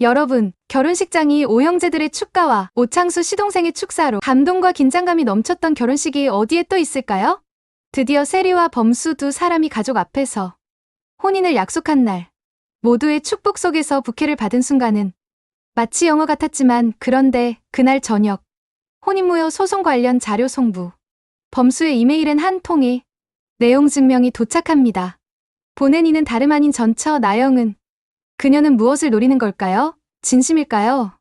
여러분, 결혼식장이 오형제들의 축가와 오창수 시동생의 축사로 감동과 긴장감이 넘쳤던 결혼식이 어디에 또 있을까요? 드디어 세리와 범수 두 사람이 가족 앞에서 혼인을 약속한 날, 모두의 축복 속에서 부케를 받은 순간은 마치 영화 같았지만 그런데 그날 저녁, 혼인무효 소송 관련 자료 송부, 범수의 이메일엔 한 통의 내용 증명이 도착합니다. 보낸 이는 다름 아닌 전처 나영은. 그녀는 무엇을 노리는 걸까요? 진심일까요?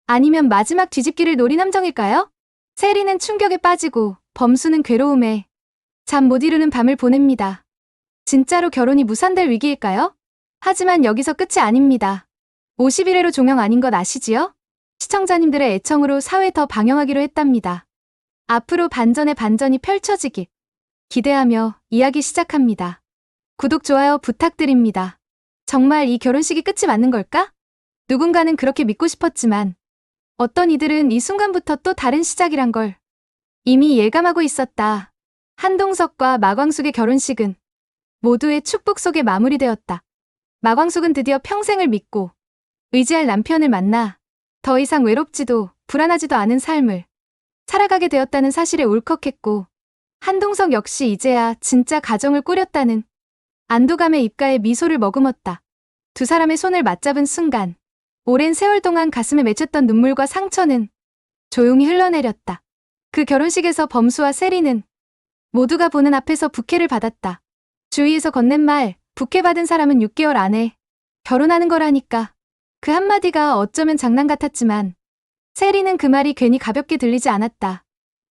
아니면 마지막 뒤집기를 노린 함정일까요? 세리는 충격에 빠지고 범수는 괴로움에 잠 못 이루는 밤을 보냅니다. 진짜로 결혼이 무산될 위기일까요? 하지만 여기서 끝이 아닙니다. 51회로 종영 아닌 것 아시지요? 시청자님들의 애청으로 사회 더 방영하기로 했답니다. 앞으로 반전의 반전이 펼쳐지길 기대하며 이야기 시작합니다. 구독, 좋아요 부탁드립니다. 정말 이 결혼식이 끝이 맞는 걸까? 누군가는 그렇게 믿고 싶었지만 어떤 이들은 이 순간부터 또 다른 시작이란 걸 이미 예감하고 있었다. 한동석과 마광숙의 결혼식은 모두의 축복 속에 마무리되었다. 마광숙은 드디어 평생을 믿고 의지할 남편을 만나 더 이상 외롭지도 불안하지도 않은 삶을 살아가게 되었다는 사실에 울컥했고, 한동석 역시 이제야 진짜 가정을 꾸렸다는 안도감에 입가에 미소를 머금었다. 두 사람의 손을 맞잡은 순간 오랜 세월 동안 가슴에 맺혔던 눈물과 상처는 조용히 흘러내렸다. 그 결혼식에서 범수와 세리는 모두가 보는 앞에서 부케를 받았다. 주위에서 건넨 말, 부케 받은 사람은 6개월 안에 결혼하는 거라니까. 그 한마디가 어쩌면 장난 같았지만 세리는 그 말이 괜히 가볍게 들리지 않았다.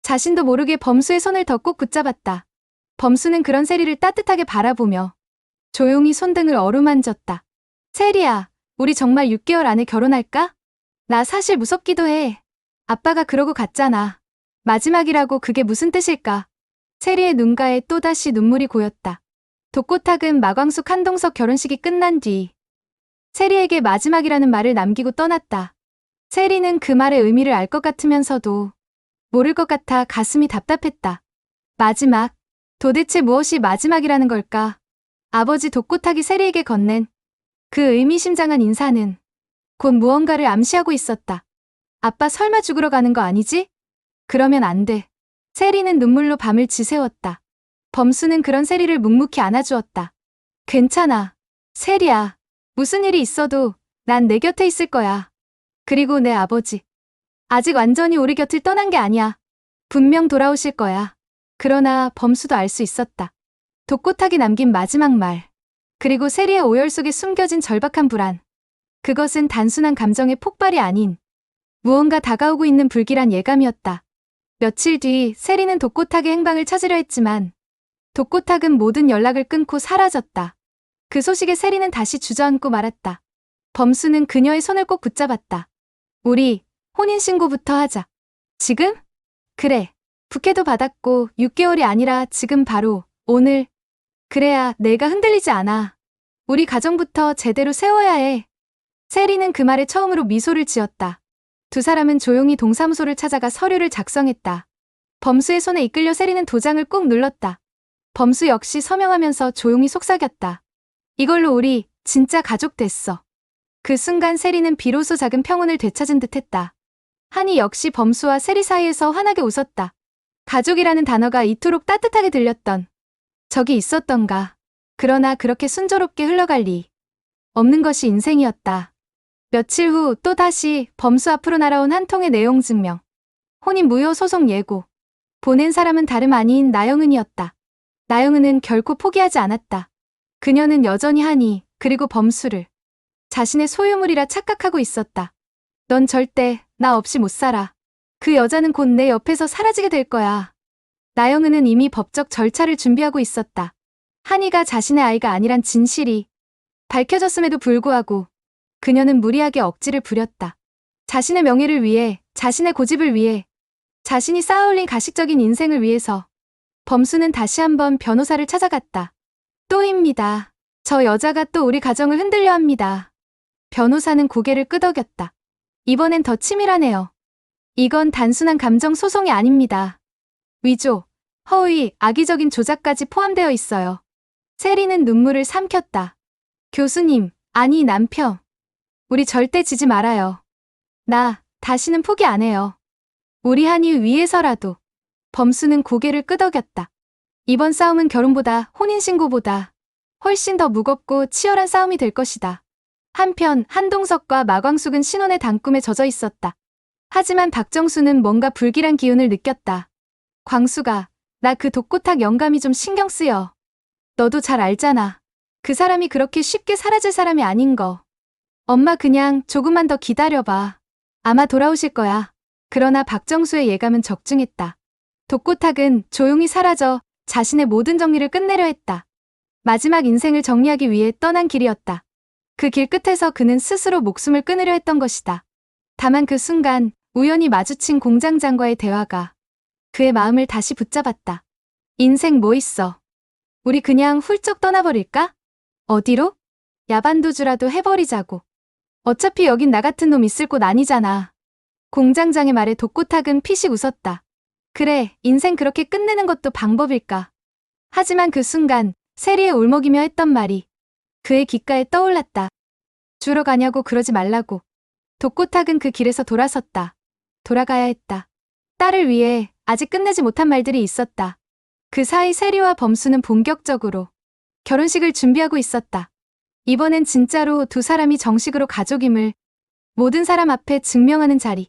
자신도 모르게 범수의 손을 더 꼭 붙잡았다. 범수는 그런 세리를 따뜻하게 바라보며 조용히 손등을 어루만졌다. 세리야, 우리 정말 6개월 안에 결혼할까? 나 사실 무섭기도 해. 아빠가 그러고 갔잖아. 마지막이라고 그게 무슨 뜻일까? 세리의 눈가에 또다시 눈물이 고였다. 독고탁은 마광숙 한동석 결혼식이 끝난 뒤 세리에게 마지막이라는 말을 남기고 떠났다. 세리는 그 말의 의미를 알 것 같으면서도 모를 것 같아 가슴이 답답했다. 마지막, 도대체 무엇이 마지막이라는 걸까? 아버지 독고탁이 세리에게 건넨 그 의미심장한 인사는 곧 무언가를 암시하고 있었다. 아빠 설마 죽으러 가는 거 아니지? 그러면 안 돼. 세리는 눈물로 밤을 지새웠다. 범수는 그런 세리를 묵묵히 안아주었다. 괜찮아. 세리야. 무슨 일이 있어도 난 내 곁에 있을 거야. 그리고 내 아버지. 아직 완전히 우리 곁을 떠난 게 아니야. 분명 돌아오실 거야. 그러나 범수도 알 수 있었다. 독고탁이 남긴 마지막 말. 그리고 세리의 오열 속에 숨겨진 절박한 불안. 그것은 단순한 감정의 폭발이 아닌 무언가 다가오고 있는 불길한 예감이었다. 며칠 뒤 세리는 독고탁의 행방을 찾으려 했지만 독고탁은 모든 연락을 끊고 사라졌다. 그 소식에 세리는 다시 주저앉고 말았다. 범수는 그녀의 손을 꼭 붙잡았다. 우리 혼인신고부터 하자. 지금? 그래. 부케도 받았고 6개월이 아니라 지금 바로 오늘. 그래야 내가 흔들리지 않아. 우리 가정부터 제대로 세워야 해. 세리는 그 말에 처음으로 미소를 지었다. 두 사람은 조용히 동사무소를 찾아가 서류를 작성했다. 범수의 손에 이끌려 세리는 도장을 꾹 눌렀다. 범수 역시 서명하면서 조용히 속삭였다. 이걸로 우리 진짜 가족 됐어. 그 순간 세리는 비로소 작은 평온을 되찾은 듯했다. 한이 역시 범수와 세리 사이에서 환하게 웃었다. 가족이라는 단어가 이토록 따뜻하게 들렸던 적이 있었던가. 그러나 그렇게 순조롭게 흘러갈 리 없는 것이 인생이었다. 며칠 후 또다시 범수 앞으로 날아온 한 통의 내용 증명. 혼인 무효 소송 예고. 보낸 사람은 다름 아닌 나영은이었다. 나영은은 결코 포기하지 않았다. 그녀는 여전히 한이 그리고 범수를 자신의 소유물이라 착각하고 있었다. 넌 절대 나 없이 못 살아. 그 여자는 곧 내 옆에서 사라지게 될 거야. 나영은은 이미 법적 절차를 준비하고 있었다. 한이가 자신의 아이가 아니란 진실이 밝혀졌음에도 불구하고 그녀는 무리하게 억지를 부렸다. 자신의 명예를 위해, 자신의 고집을 위해, 자신이 쌓아올린 가식적인 인생을 위해서 범수는 다시 한번 변호사를 찾아갔다. 또입니다. 저 여자가 또 우리 가정을 흔들려 합니다. 변호사는 고개를 끄덕였다. 이번엔 더 치밀하네요. 이건 단순한 감정 소송이 아닙니다. 위조, 허위, 악의적인 조작까지 포함되어 있어요. 세리는 눈물을 삼켰다. 교수님, 아니 남편. 우리 절대 지지 말아요. 나 다시는 포기 안 해요. 우리 한이 위해서라도. 범수는 고개를 끄덕였다. 이번 싸움은 결혼보다 혼인신고보다 훨씬 더 무겁고 치열한 싸움이 될 것이다. 한편 한동석과 마광숙은 신혼의 단꿈에 젖어 있었다. 하지만 박정수는 뭔가 불길한 기운을 느꼈다. 광수가, 나 그 독고탁 영감이 좀 신경 쓰여. 너도 잘 알잖아. 그 사람이 그렇게 쉽게 사라질 사람이 아닌 거. 엄마 그냥 조금만 더 기다려봐. 아마 돌아오실 거야. 그러나 박정수의 예감은 적중했다. 독고탁은 조용히 사라져 자신의 모든 정리를 끝내려 했다. 마지막 인생을 정리하기 위해 떠난 길이었다. 그 길 끝에서 그는 스스로 목숨을 끊으려 했던 것이다. 다만 그 순간 우연히 마주친 공장장과의 대화가 그의 마음을 다시 붙잡았다. 인생 뭐 있어? 우리 그냥 훌쩍 떠나버릴까? 어디로? 야반도주라도 해버리자고. 어차피 여긴 나 같은 놈 있을 곳 아니잖아. 공장장의 말에 독고탁은 피식 웃었다. 그래, 인생 그렇게 끝내는 것도 방법일까? 하지만 그 순간 세리의 울먹이며 했던 말이 그의 귓가에 떠올랐다. 주러 가냐고 그러지 말라고. 독고탁은 그 길에서 돌아섰다. 돌아가야 했다. 딸을 위해 아직 끝내지 못한 말들이 있었다. 그 사이 세리와 범수는 본격적으로 결혼식을 준비하고 있었다. 이번엔 진짜로 두 사람이 정식으로 가족임을 모든 사람 앞에 증명하는 자리.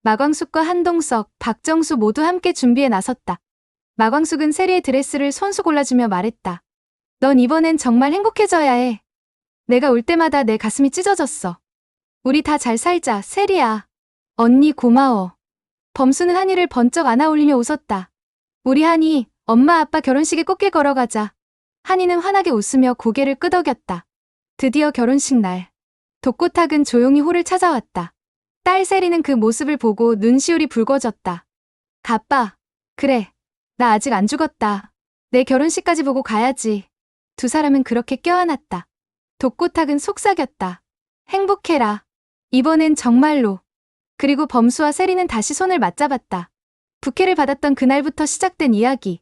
마광숙과 한동석, 박정수 모두 함께 준비에 나섰다. 마광숙은 세리의 드레스를 손수 골라주며 말했다. 넌 이번엔 정말 행복해져야 해. 내가 올 때마다 내 가슴이 찢어졌어. 우리 다 잘 살자, 세리야. 언니 고마워. 범수는 한이를 번쩍 안아올리며 웃었다. 우리 한이, 엄마 아빠 결혼식에 꽃길 걸어가자. 한이는 환하게 웃으며 고개를 끄덕였다. 드디어 결혼식 날. 독고탁은 조용히 홀을 찾아왔다. 딸 세리는 그 모습을 보고 눈시울이 붉어졌다. 가빠. 그래. 나 아직 안 죽었다. 내 결혼식까지 보고 가야지. 두 사람은 그렇게 껴안았다. 독고탁은 속삭였다. 행복해라. 이번엔 정말로. 그리고 범수와 세리는 다시 손을 맞잡았다. 부케를 받았던 그날부터 시작된 이야기.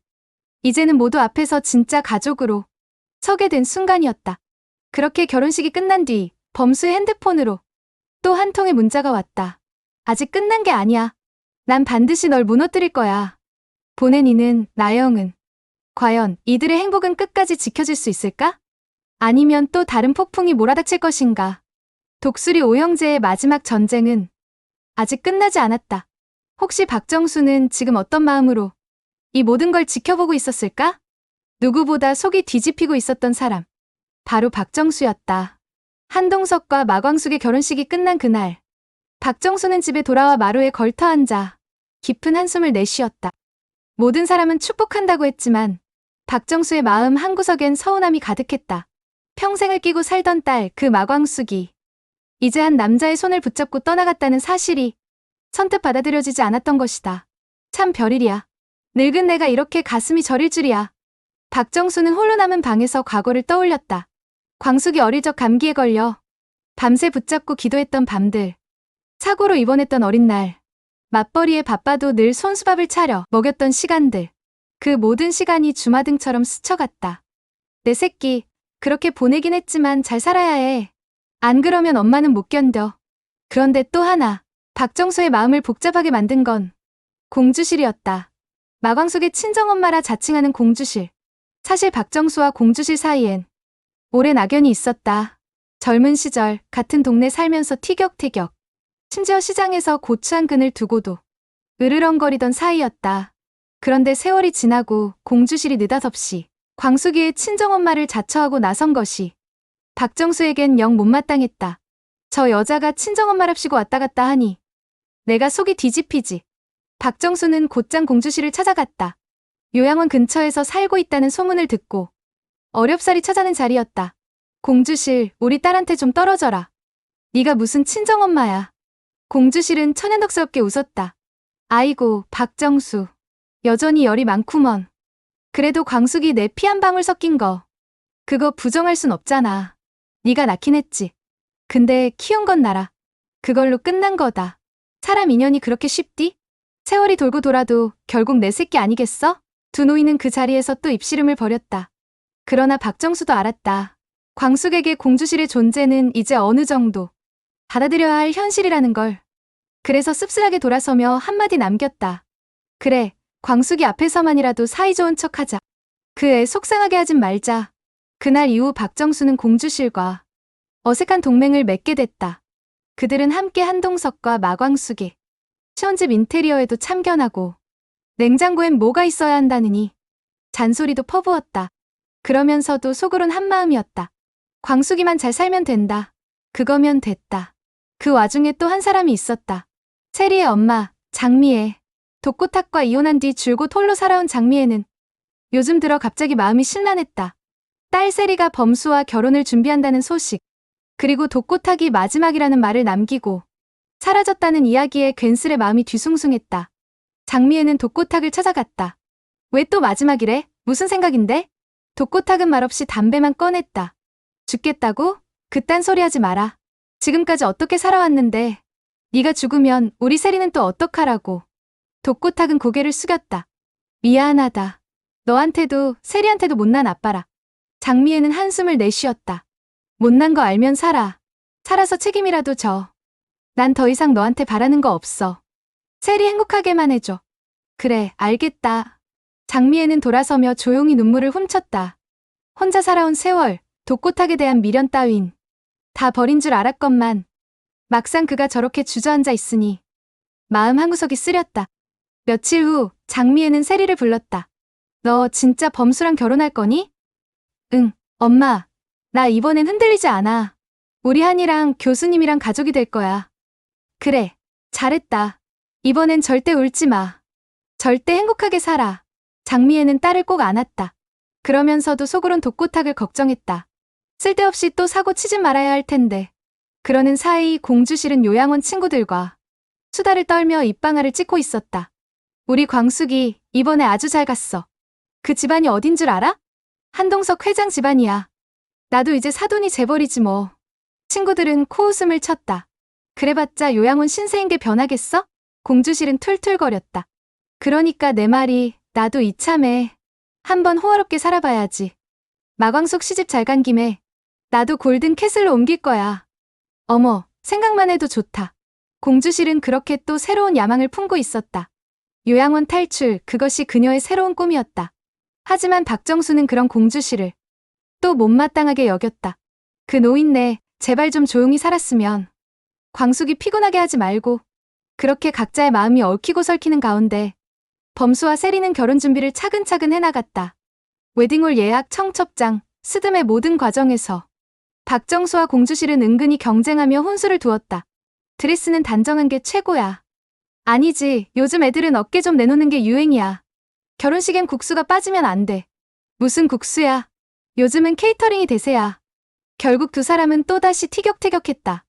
이제는 모두 앞에서 진짜 가족으로 서게 된 순간이었다. 그렇게 결혼식이 끝난 뒤 범수의 핸드폰으로 또 한 통의 문자가 왔다. 아직 끝난 게 아니야. 난 반드시 널 무너뜨릴 거야. 보낸 이는 나영은. 과연 이들의 행복은 끝까지 지켜질 수 있을까? 아니면 또 다른 폭풍이 몰아닥칠 것인가? 독수리 오형제의 마지막 전쟁은 아직 끝나지 않았다. 혹시 박정수는 지금 어떤 마음으로 이 모든 걸 지켜보고 있었을까? 누구보다 속이 뒤집히고 있었던 사람. 바로 박정수였다. 한동석과 마광숙의 결혼식이 끝난 그날. 박정수는 집에 돌아와 마루에 걸터앉아 깊은 한숨을 내쉬었다. 모든 사람은 축복한다고 했지만 박정수의 마음 한구석엔 서운함이 가득했다. 평생을 끼고 살던 딸 그 마광숙이 이제 한 남자의 손을 붙잡고 떠나갔다는 사실이 선뜻 받아들여지지 않았던 것이다. 참 별일이야. 늙은 내가 이렇게 가슴이 저릴 줄이야. 박정수는 홀로 남은 방에서 과거를 떠올렸다. 광숙이 어릴 적 감기에 걸려 밤새 붙잡고 기도했던 밤들. 사고로 입원했던 어린 날. 맞벌이에 바빠도 늘 손수밥을 차려 먹였던 시간들. 그 모든 시간이 주마등처럼 스쳐갔다. 내 새끼, 그렇게 보내긴 했지만 잘 살아야 해. 안 그러면 엄마는 못 견뎌. 그런데 또 하나, 박정수의 마음을 복잡하게 만든 건 공주실이었다. 마광숙의 친정엄마라 자칭하는 공주실. 사실 박정수와 공주실 사이엔 오랜 악연이 있었다. 젊은 시절 같은 동네 살면서 티격태격. 심지어 시장에서 고추 한 근을 두고도 으르렁거리던 사이였다. 그런데 세월이 지나고 공주실이 느닷없이 광숙이의 친정엄마를 자처하고 나선 것이 박정수에겐 영 못마땅했다. 저 여자가 친정엄마랍시고 왔다 갔다 하니 내가 속이 뒤집히지. 박정수는 곧장 공주실을 찾아갔다. 요양원 근처에서 살고 있다는 소문을 듣고 어렵사리 찾아낸 자리였다. 공주실, 우리 딸한테 좀 떨어져라. 네가 무슨 친정엄마야. 공주실은 천연덕스럽게 웃었다. 아이고, 박정수. 여전히 열이 많구먼. 그래도 광숙이 내 피 한 방울 섞인 거. 그거 부정할 순 없잖아. 네가 낳긴 했지. 근데 키운 건 나라. 그걸로 끝난 거다. 사람 인연이 그렇게 쉽디? 세월이 돌고 돌아도 결국 내 새끼 아니겠어? 두 노인은 그 자리에서 또 입씨름을 벌였다. 그러나 박정수도 알았다. 광숙에게 공주실의 존재는 이제 어느 정도 받아들여야 할 현실이라는 걸. 그래서 씁쓸하게 돌아서며 한마디 남겼다. 그래, 광숙이 앞에서만이라도 사이좋은 척하자. 그 애 속상하게 하진 말자. 그날 이후 박정수는 공주실과 어색한 동맹을 맺게 됐다. 그들은 함께 한동석과 마광숙의 시원집 인테리어에도 참견하고 냉장고엔 뭐가 있어야 한다느니 잔소리도 퍼부었다. 그러면서도 속으론 한마음이었다. 광숙이만 잘 살면 된다. 그거면 됐다. 그 와중에 또 한 사람이 있었다. 세리의 엄마, 장미애. 독고탁과 이혼한 뒤 줄곧 홀로 살아온 장미애는 요즘 들어 갑자기 마음이 심란했다. 딸 세리가 범수와 결혼을 준비한다는 소식, 그리고 독고탁이 마지막이라는 말을 남기고 사라졌다는 이야기에 괜스레 마음이 뒤숭숭했다. 장미애는 독고탁을 찾아갔다. 왜 또 마지막이래? 무슨 생각인데? 독고탁은 말없이 담배만 꺼냈다. 죽겠다고? 그딴 소리 하지 마라. 지금까지 어떻게 살아왔는데 네가 죽으면 우리 세리는 또 어떡하라고. 독고탁은 고개를 숙였다. 미안하다. 너한테도 세리한테도 못난 아빠라. 장미애는 한숨을 내쉬었다. 못난 거 알면 살아. 살아서 책임이라도 져. 난 더 이상 너한테 바라는 거 없어. 세리 행복하게만 해줘. 그래, 알겠다. 장미애는 돌아서며 조용히 눈물을 훔쳤다. 혼자 살아온 세월, 독고탁에 대한 미련 따윈 다 버린 줄 알았건만 막상 그가 저렇게 주저앉아 있으니 마음 한구석이 쓰렸다. 며칠 후 장미애는 세리를 불렀다. 너 진짜 범수랑 결혼할 거니? 응, 엄마. 나 이번엔 흔들리지 않아. 우리 한이랑 교수님이랑 가족이 될 거야. 그래, 잘했다. 이번엔 절대 울지 마. 절대 행복하게 살아. 장미애는 딸을 꼭 안았다. 그러면서도 속으론 독고탁을 걱정했다. 쓸데없이 또 사고 치지 말아야 할 텐데. 그러는 사이 공주실은 요양원 친구들과 수다를 떨며 입방아를 찍고 있었다. 우리 광숙이 이번에 아주 잘 갔어. 그 집안이 어딘 줄 알아? 한동석 회장 집안이야. 나도 이제 사돈이 재벌이지 뭐. 친구들은 코웃음을 쳤다. 그래봤자 요양원 신세인 게 변하겠어? 공주실은 툴툴거렸다. 그러니까 내 말이 나도 이참에 한번 호화롭게 살아봐야지. 마광숙 시집 잘 간 김에 나도 골든 캐슬로 옮길 거야. 어머, 생각만 해도 좋다. 공주실은 그렇게 또 새로운 야망을 품고 있었다. 요양원 탈출, 그것이 그녀의 새로운 꿈이었다. 하지만 박정수는 그런 공주실을 또 못마땅하게 여겼다. 그 노인네, 제발 좀 조용히 살았으면. 광숙이 피곤하게 하지 말고. 그렇게 각자의 마음이 얽히고 설키는 가운데 범수와 세리는 결혼 준비를 차근차근 해나갔다. 웨딩홀 예약, 청첩장, 스드메 모든 과정에서 박정수와 공주실은 은근히 경쟁하며 혼수를 두었다. 드레스는 단정한 게 최고야. 아니지, 요즘 애들은 어깨 좀 내놓는 게 유행이야. 결혼식엔 국수가 빠지면 안 돼. 무슨 국수야. 요즘은 케이터링이 대세야. 결국 두 사람은 또다시 티격태격했다.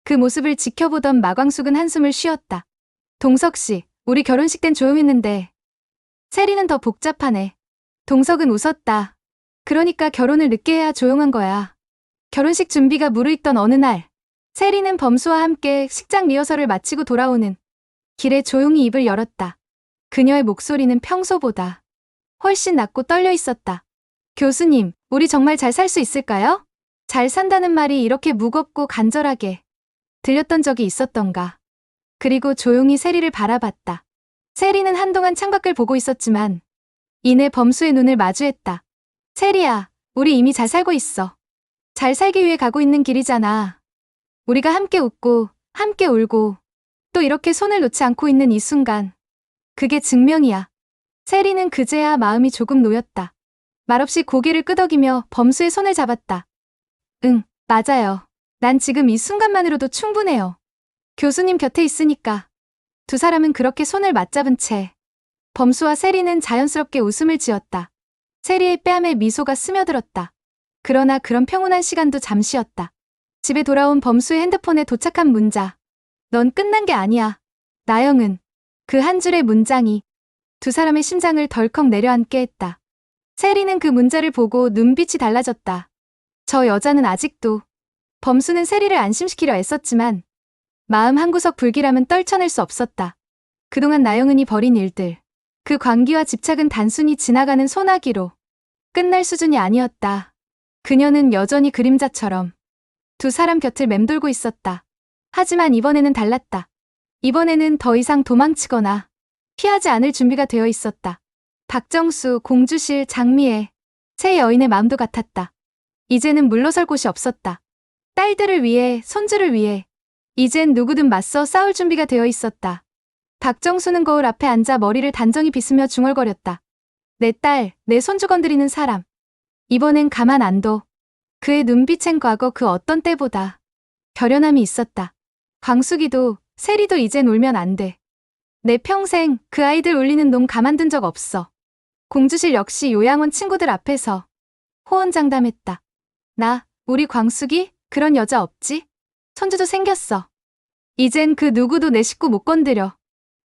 그 모습을 지켜보던 마광숙은 한숨을 쉬었다. 동석씨, 우리 결혼식 땐 조용했는데 세리는 더 복잡하네. 동석은 웃었다. 그러니까 결혼을 늦게 해야 조용한 거야. 결혼식 준비가 무르익던 어느 날, 세리는 범수와 함께 식장 리허설을 마치고 돌아오는 길에 조용히 입을 열었다. 그녀의 목소리는 평소보다 훨씬 낮고 떨려 있었다. 교수님, 우리 정말 잘 살 수 있을까요? 잘 산다는 말이 이렇게 무겁고 간절하게 들렸던 적이 있었던가. 그리고 조용히 세리를 바라봤다. 세리는 한동안 창밖을 보고 있었지만 이내 범수의 눈을 마주했다. 세리야, 우리 이미 잘 살고 있어. 잘 살기 위해 가고 있는 길이잖아. 우리가 함께 웃고 함께 울고 또 이렇게 손을 놓지 않고 있는 이 순간. 그게 증명이야. 세리는 그제야 마음이 조금 놓였다. 말없이 고개를 끄덕이며 범수의 손을 잡았다. 응, 맞아요. 난 지금 이 순간만으로도 충분해요. 교수님 곁에 있으니까. 두 사람은 그렇게 손을 맞잡은 채 범수와 세리는 자연스럽게 웃음을 지었다. 세리의 뺨에 미소가 스며들었다. 그러나 그런 평온한 시간도 잠시였다. 집에 돌아온 범수의 핸드폰에 도착한 문자. 넌 끝난 게 아니야. 나영은. 그 한 줄의 문장이 두 사람의 심장을 덜컥 내려앉게 했다. 세리는 그 문자를 보고 눈빛이 달라졌다. 저 여자는 아직도. 범수는 세리를 안심시키려 애썼지만 마음 한구석 불길함은 떨쳐낼 수 없었다. 그동안 나영은이 벌인 일들, 그 광기와 집착은 단순히 지나가는 소나기로 끝날 수준이 아니었다. 그녀는 여전히 그림자처럼 두 사람 곁을 맴돌고 있었다. 하지만 이번에는 달랐다. 이번에는 더 이상 도망치거나 피하지 않을 준비가 되어 있었다. 박정수, 공주실, 장미애, 세 여인의 마음도 같았다. 이제는 물러설 곳이 없었다. 딸들을 위해, 손주를 위해 이젠 누구든 맞서 싸울 준비가 되어 있었다. 박정수는 거울 앞에 앉아 머리를 단정히 빗으며 중얼거렸다. 내 딸, 내 손주 건드리는 사람. 이번엔 가만 안 둬. 그의 눈빛엔 과거 그 어떤 때보다 결연함이 있었다. 광숙이도, 세리도 이젠 울면 안 돼. 내 평생 그 아이들 울리는 놈 가만둔 적 없어. 공주실 역시 요양원 친구들 앞에서 호언장담했다. 우리 광숙이 그런 여자 없지? 손주도 생겼어. 이젠 그 누구도 내 식구 못 건드려.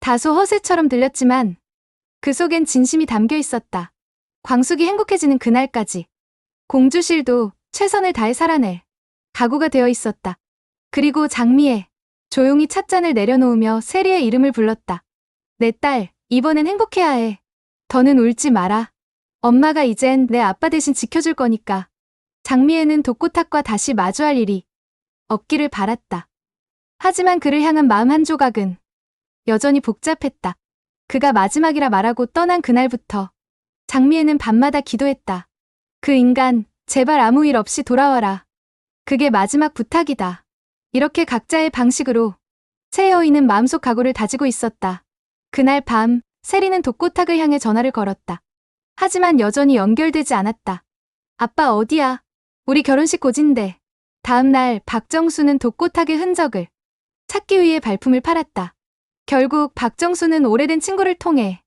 다소 허세처럼 들렸지만 그 속엔 진심이 담겨 있었다. 광숙이 행복해지는 그날까지 공주실도 최선을 다해 살아낼 각오가 되어 있었다. 그리고 장미애, 조용히 찻잔을 내려놓으며 세리의 이름을 불렀다. 내 딸, 이번엔 행복해야 해. 더는 울지 마라. 엄마가 이젠 내 아빠 대신 지켜줄 거니까. 장미애는 독고탁과 다시 마주할 일이 없기를 바랐다. 하지만 그를 향한 마음 한 조각은 여전히 복잡했다. 그가 마지막이라 말하고 떠난 그날부터 장미애는 밤마다 기도했다. 그 인간, 제발 아무 일 없이 돌아와라. 그게 마지막 부탁이다. 이렇게 각자의 방식으로 세 여인은 마음속 각오를 다지고 있었다. 그날 밤, 세리는 독고탁을 향해 전화를 걸었다. 하지만 여전히 연결되지 않았다. 아빠 어디야? 우리 결혼식 고진데. 다음 날 박정수는 독고탁의 흔적을 찾기 위해 발품을 팔았다. 결국 박정수는 오래된 친구를 통해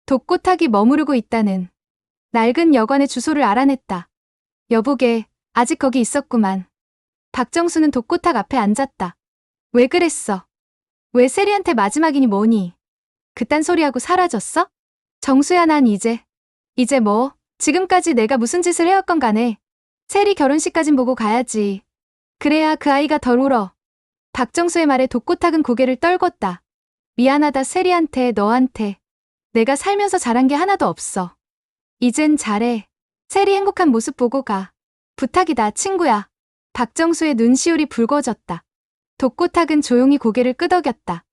독고탁이 머무르고 있다는 낡은 여관의 주소를 알아냈다. 여보게, 아직 거기 있었구만. 박정수는 독고탁 앞에 앉았다. 왜 그랬어? 왜 세리한테 마지막이니 뭐니? 그딴 소리하고 사라졌어? 정수야, 난 이제 뭐, 지금까지 내가 무슨 짓을 해왔건 간에 세리 결혼식까진 보고 가야지. 그래야 그 아이가 덜 울어. 박정수의 말에 독고탁은 고개를 떨궜다. 미안하다 세리한테, 너한테. 내가 살면서 잘한 게 하나도 없어. 이젠 잘해. 세리 행복한 모습 보고 가. 부탁이다, 친구야. 박정수의 눈시울이 붉어졌다. 독고탁은 조용히 고개를 끄덕였다.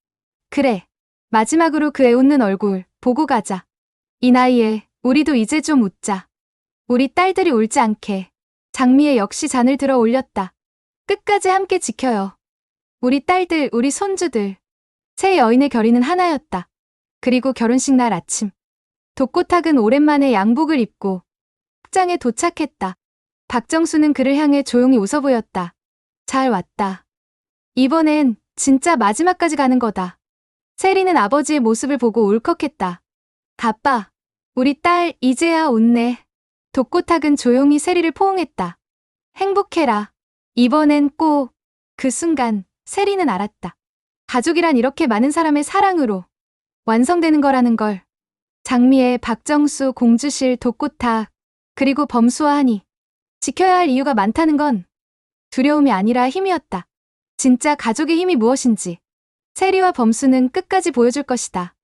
그래. 마지막으로 그의 웃는 얼굴 보고 가자. 이 나이에 우리도 이제 좀 웃자. 우리 딸들이 울지 않게. 장미애 역시 잔을 들어 올렸다. 끝까지 함께 지켜요. 우리 딸들, 우리 손주들. 세 여인의 결의는 하나였다. 그리고 결혼식 날 아침. 독고탁은 오랜만에 양복을 입고 극장에 도착했다. 박정수는 그를 향해 조용히 웃어 보였다. 잘 왔다. 이번엔 진짜 마지막까지 가는 거다. 세리는 아버지의 모습을 보고 울컥했다. 아빠, 우리 딸 이제야 웃네. 독고탁은 조용히 세리를 포옹했다. 행복해라. 이번엔 꼭. 그 순간 세리는 알았다. 가족이란 이렇게 많은 사람의 사랑으로 완성되는 거라는 걸. 장미애, 박정수, 공주실, 독고탁, 그리고 범수와 한이. 지켜야 할 이유가 많다는 건 두려움이 아니라 힘이었다. 진짜 가족의 힘이 무엇인지 세리와 범수는 끝까지 보여줄 것이다.